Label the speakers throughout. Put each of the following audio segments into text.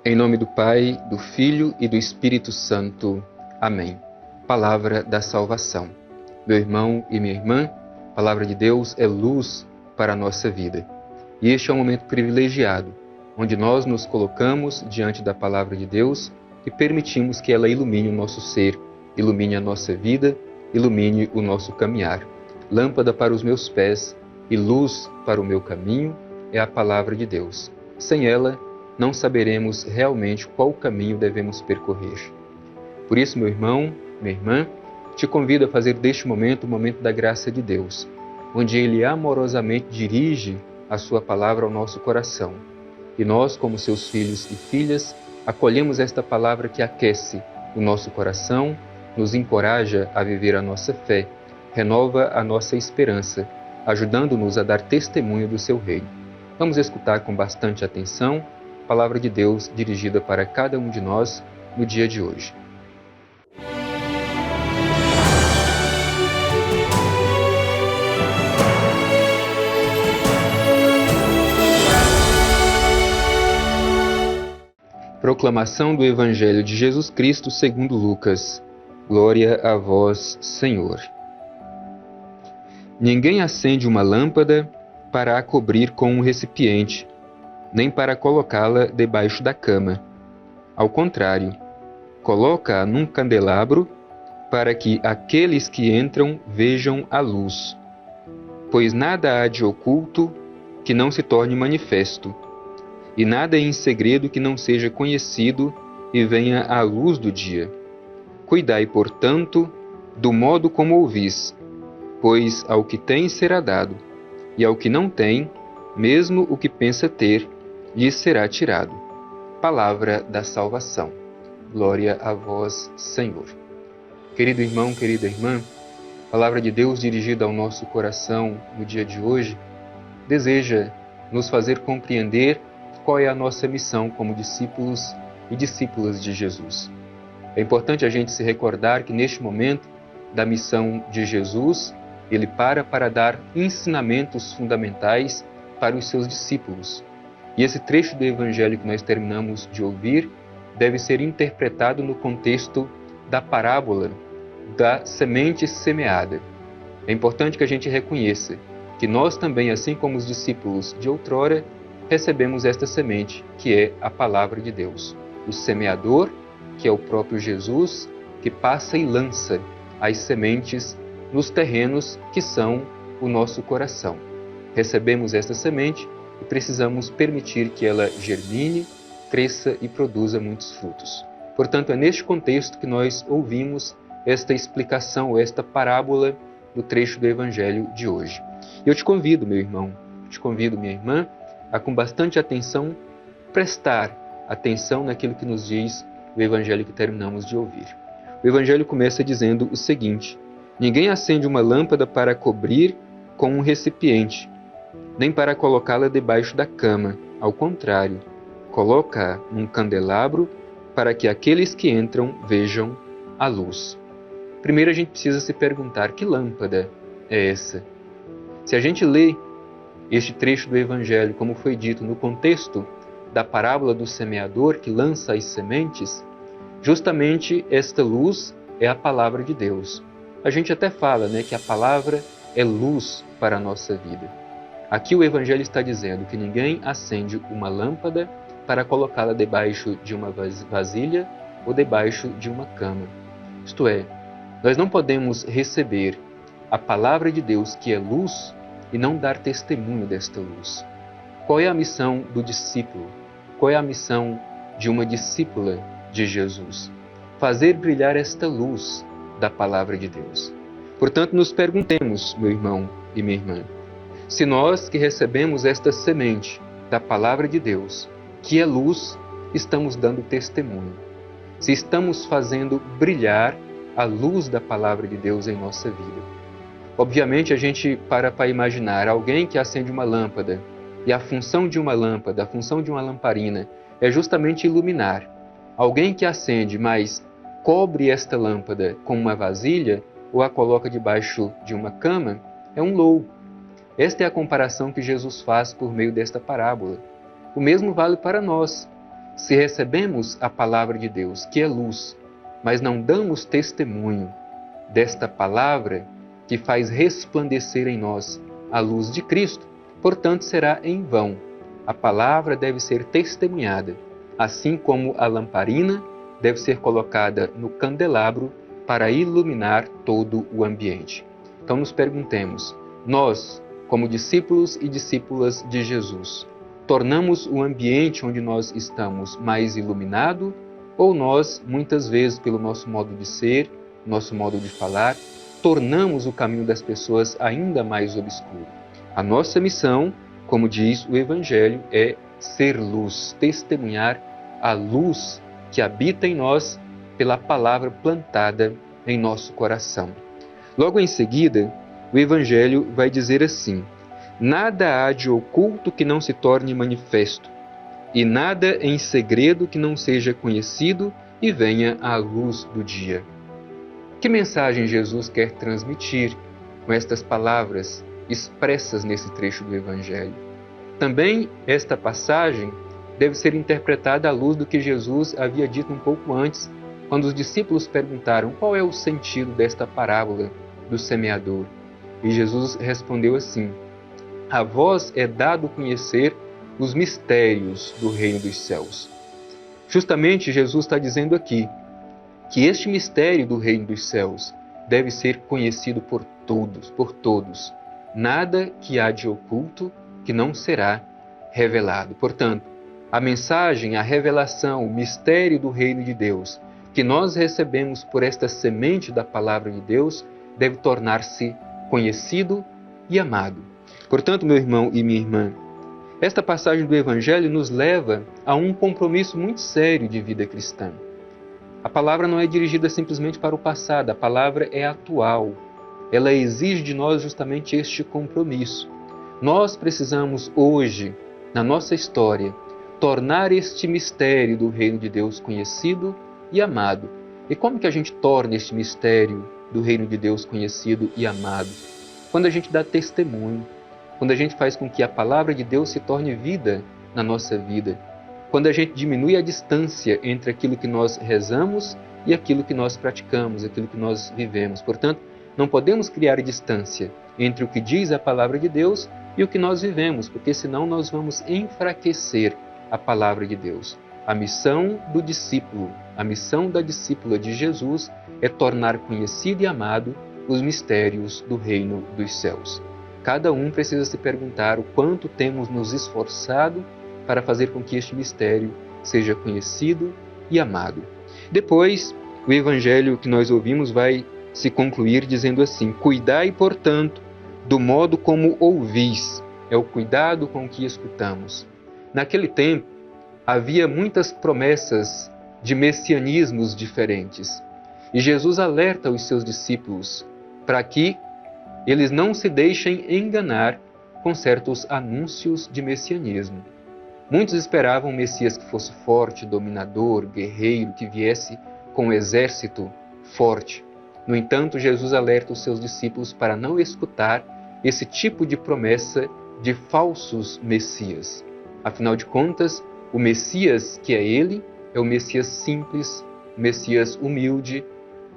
Speaker 1: Em nome do Pai, do Filho e do Espírito Santo. Amém. Palavra da salvação. Meu irmão e minha irmã, a palavra de Deus é luz para a nossa vida. E este é um momento privilegiado, onde nós nos colocamos diante da palavra de Deus e permitimos que ela ilumine o nosso ser, ilumine a nossa vida, ilumine o nosso caminhar. Lâmpada para os meus pés e luz para o meu caminho é a palavra de Deus. Sem ela, não saberemos realmente qual caminho devemos percorrer. Por isso, meu irmão, minha irmã, te convido a fazer deste momento o momento da graça de Deus, onde Ele amorosamente dirige a sua palavra ao nosso coração. E nós, como seus filhos e filhas, acolhemos esta palavra que aquece o nosso coração, nos encoraja a viver a nossa fé, renova a nossa esperança, ajudando-nos a dar testemunho do seu reino. Vamos escutar com bastante atenção a palavra de Deus dirigida para cada um de nós no dia de hoje. Proclamação do Evangelho de Jesus Cristo segundo Lucas. Glória a vós, Senhor. Ninguém acende uma lâmpada para a cobrir com um recipiente, nem para colocá-la debaixo da cama. Ao contrário, coloca-a num candelabro para que aqueles que entram vejam a luz. Pois nada há de oculto que não se torne manifesto, e nada em segredo que não seja conhecido e venha à luz do dia. Cuidai, portanto, do modo como ouvis, pois ao que tem será dado, e ao que não tem, mesmo o que pensa ter, lhe será tirado. Palavra da salvação. Glória a vós, Senhor. Querido irmão, querida irmã, a palavra de Deus dirigida ao nosso coração no dia de hoje deseja nos fazer compreender qual é a nossa missão como discípulos e discípulas de Jesus. É importante a gente se recordar que neste momento da missão de Jesus, ele para dar ensinamentos fundamentais para os seus discípulos. E esse trecho do Evangelho que nós terminamos de ouvir deve ser interpretado no contexto da parábola da semente semeada. É importante que a gente reconheça que nós também, assim como os discípulos de outrora, recebemos esta semente, que é a palavra de Deus. O semeador, que é o próprio Jesus, que passa e lança as sementes nos terrenos que são o nosso coração. Recebemos esta semente e precisamos permitir que ela germine, cresça e produza muitos frutos. Portanto, é neste contexto que nós ouvimos esta explicação, esta parábola do trecho do Evangelho de hoje. Eu te convido, meu irmão, te convido, minha irmã, a com bastante atenção prestar atenção naquilo que nos diz o Evangelho que terminamos de ouvir. O Evangelho começa dizendo o seguinte: ninguém acende uma lâmpada para cobrir com um recipiente, nem para colocá-la debaixo da cama. Ao contrário, coloca-a num candelabro para que aqueles que entram vejam a luz. Primeiro a gente precisa se perguntar: que lâmpada é essa? Se a gente lê este trecho do Evangelho, como foi dito no contexto da parábola do semeador que lança as sementes, justamente esta luz é a palavra de Deus. A gente até fala, que a palavra é luz para a nossa vida. Aqui o Evangelho está dizendo que ninguém acende uma lâmpada para colocá-la debaixo de uma vasilha ou debaixo de uma cama. Isto é, nós não podemos receber a palavra de Deus, que é luz, e não dar testemunho desta luz. Qual é a missão do discípulo? Qual é a missão de uma discípula de Jesus? Fazer brilhar esta luz da palavra de Deus. Portanto, nos perguntemos, meu irmão e minha irmã, se nós que recebemos esta semente da palavra de Deus, que é luz, estamos dando testemunho. Se estamos fazendo brilhar a luz da palavra de Deus em nossa vida. Obviamente, a gente para imaginar alguém que acende uma lâmpada, e a função de uma lâmpada, a função de uma lamparina, é justamente iluminar. Alguém que acende, mas cobre esta lâmpada com uma vasilha, ou a coloca debaixo de uma cama, é um louco. Esta é a comparação que Jesus faz por meio desta parábola. O mesmo vale para nós. Se recebemos a palavra de Deus, que é luz, mas não damos testemunho desta palavra que faz resplandecer em nós a luz de Cristo, portanto será em vão. A palavra deve ser testemunhada, assim como a lamparina deve ser colocada no candelabro para iluminar todo o ambiente. Então nos perguntemos, nós, como discípulos e discípulas de Jesus, tornamos o ambiente onde nós estamos mais iluminado, ou nós, muitas vezes, pelo nosso modo de ser, nosso modo de falar, tornamos o caminho das pessoas ainda mais obscuro? A nossa missão, como diz o Evangelho, é ser luz, testemunhar a luz que habita em nós pela palavra plantada em nosso coração. Logo em seguida, o Evangelho vai dizer assim: nada há de oculto que não se torne manifesto, e nada em segredo que não seja conhecido e venha à luz do dia. Que mensagem Jesus quer transmitir com estas palavras expressas nesse trecho do Evangelho? Também esta passagem deve ser interpretada à luz do que Jesus havia dito um pouco antes, quando os discípulos perguntaram qual é o sentido desta parábola do semeador. E Jesus respondeu assim: a vós é dado conhecer os mistérios do reino dos céus. Justamente Jesus está dizendo aqui que este mistério do reino dos céus deve ser conhecido por todos. Nada que há de oculto que não será revelado. Portanto, a mensagem, a revelação, o mistério do reino de Deus, que nós recebemos por esta semente da palavra de Deus, deve tornar-se conhecido e amado. Portanto, meu irmão e minha irmã, esta passagem do Evangelho nos leva a um compromisso muito sério de vida cristã. A palavra não é dirigida simplesmente para o passado, a palavra é atual. Ela exige de nós justamente este compromisso. Nós precisamos hoje, na nossa história, tornar este mistério do reino de Deus conhecido e amado. E como que a gente torna este mistério do reino de Deus conhecido e amado? Quando a gente dá testemunho, quando a gente faz com que a palavra de Deus se torne vida na nossa vida, quando a gente diminui a distância entre aquilo que nós rezamos e aquilo que nós praticamos, aquilo que nós vivemos. Portanto, não podemos criar distância entre o que diz a palavra de Deus e o que nós vivemos, porque senão nós vamos enfraquecer a palavra de Deus. A missão do discípulo, a missão da discípula de Jesus é tornar conhecido e amado os mistérios do reino dos céus. Cada um precisa se perguntar o quanto temos nos esforçado para fazer com que este mistério seja conhecido e amado. Depois, o Evangelho que nós ouvimos vai se concluir dizendo assim: cuidai, portanto, do modo como ouvis. É o cuidado com que escutamos. Naquele tempo, havia muitas promessas de messianismos diferentes. E Jesus alerta os seus discípulos para que eles não se deixem enganar com certos anúncios de messianismo. Muitos esperavam um Messias que fosse forte, dominador, guerreiro, que viesse com um exército forte. No entanto, Jesus alerta os seus discípulos para não escutar esse tipo de promessa de falsos messias. Afinal de contas, o Messias que é ele, é o Messias simples, o Messias humilde,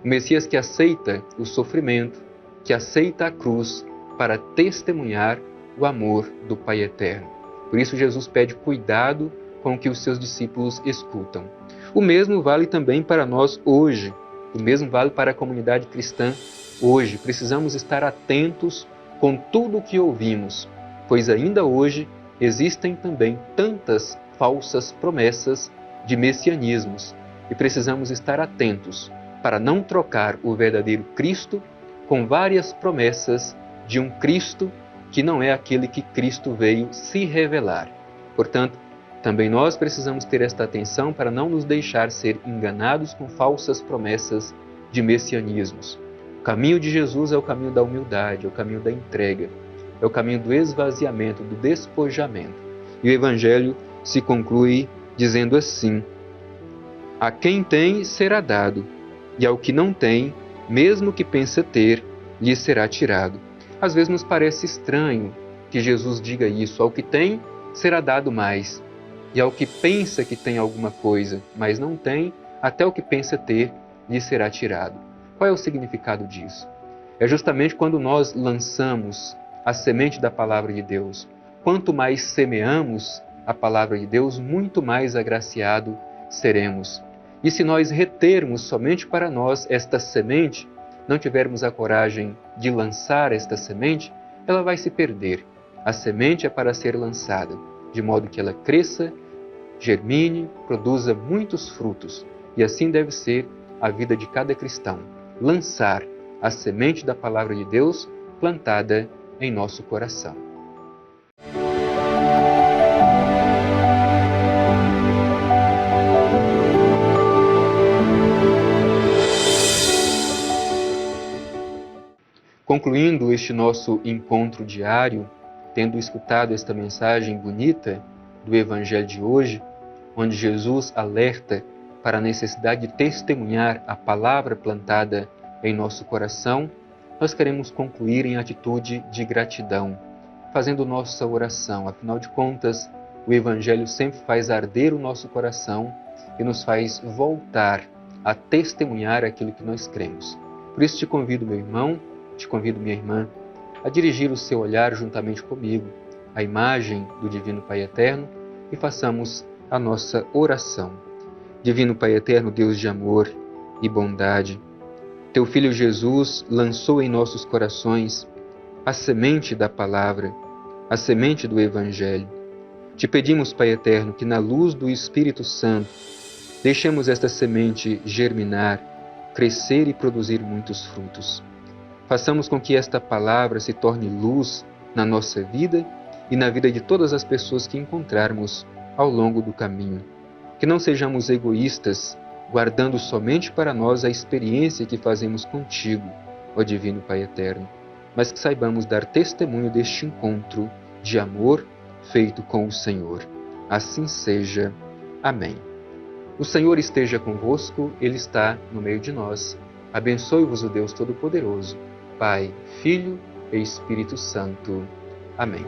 Speaker 1: o Messias que aceita o sofrimento, que aceita a cruz para testemunhar o amor do Pai Eterno. Por isso Jesus pede cuidado com o que os seus discípulos escutam. O mesmo vale também para nós hoje, o mesmo vale para a comunidade cristã hoje. Precisamos estar atentos com tudo o que ouvimos, pois ainda hoje existem também tantas falsas promessas de messianismos e precisamos estar atentos para não trocar o verdadeiro Cristo com várias promessas de um Cristo que não é aquele que Cristo veio se revelar. Portanto, também nós precisamos ter esta atenção para não nos deixar ser enganados com falsas promessas de messianismos. O caminho de Jesus é o caminho da humildade, é o caminho da entrega, é o caminho do esvaziamento, do despojamento. E o Evangelho se conclui dizendo assim: a quem tem será dado, e ao que não tem, mesmo que pensa ter, lhe será tirado. Às vezes nos parece estranho que Jesus diga isso: ao que tem será dado mais, E ao que pensa que tem alguma coisa, mas não tem, até o que pensa ter lhe será tirado. Qual é o significado disso? É justamente quando nós lançamos a semente da palavra de Deus. Quanto mais semeamos a palavra de Deus, muito mais agraciado seremos. E se nós retermos somente para nós esta semente, não tivermos a coragem de lançar esta semente, ela vai se perder. A semente é para ser lançada, de modo que ela cresça, germine, produza muitos frutos. E assim deve ser a vida de cada cristão. Lançar a semente da palavra de Deus plantada em nosso coração. Concluindo este nosso encontro diário, tendo escutado esta mensagem bonita do Evangelho de hoje, onde Jesus alerta para a necessidade de testemunhar a palavra plantada em nosso coração, nós queremos concluir em atitude de gratidão, fazendo nossa oração. Afinal de contas, o Evangelho sempre faz arder o nosso coração e nos faz voltar a testemunhar aquilo que nós cremos. Por isso te convido, meu irmão, te convido, minha irmã, a dirigir o seu olhar juntamente comigo à imagem do Divino Pai Eterno e façamos a nossa oração. Divino Pai Eterno, Deus de amor e bondade, Teu Filho Jesus lançou em nossos corações a semente da palavra, a semente do Evangelho. Te pedimos, Pai Eterno, que na luz do Espírito Santo deixemos esta semente germinar, crescer e produzir muitos frutos. Façamos com que esta palavra se torne luz na nossa vida e na vida de todas as pessoas que encontrarmos ao longo do caminho. Que não sejamos egoístas, guardando somente para nós a experiência que fazemos contigo, ó Divino Pai Eterno, mas que saibamos dar testemunho deste encontro de amor feito com o Senhor. Assim seja. Amém. O Senhor esteja convosco, Ele está no meio de nós. Abençoe-vos o Deus Todo-Poderoso, Pai, Filho e Espírito Santo. Amém.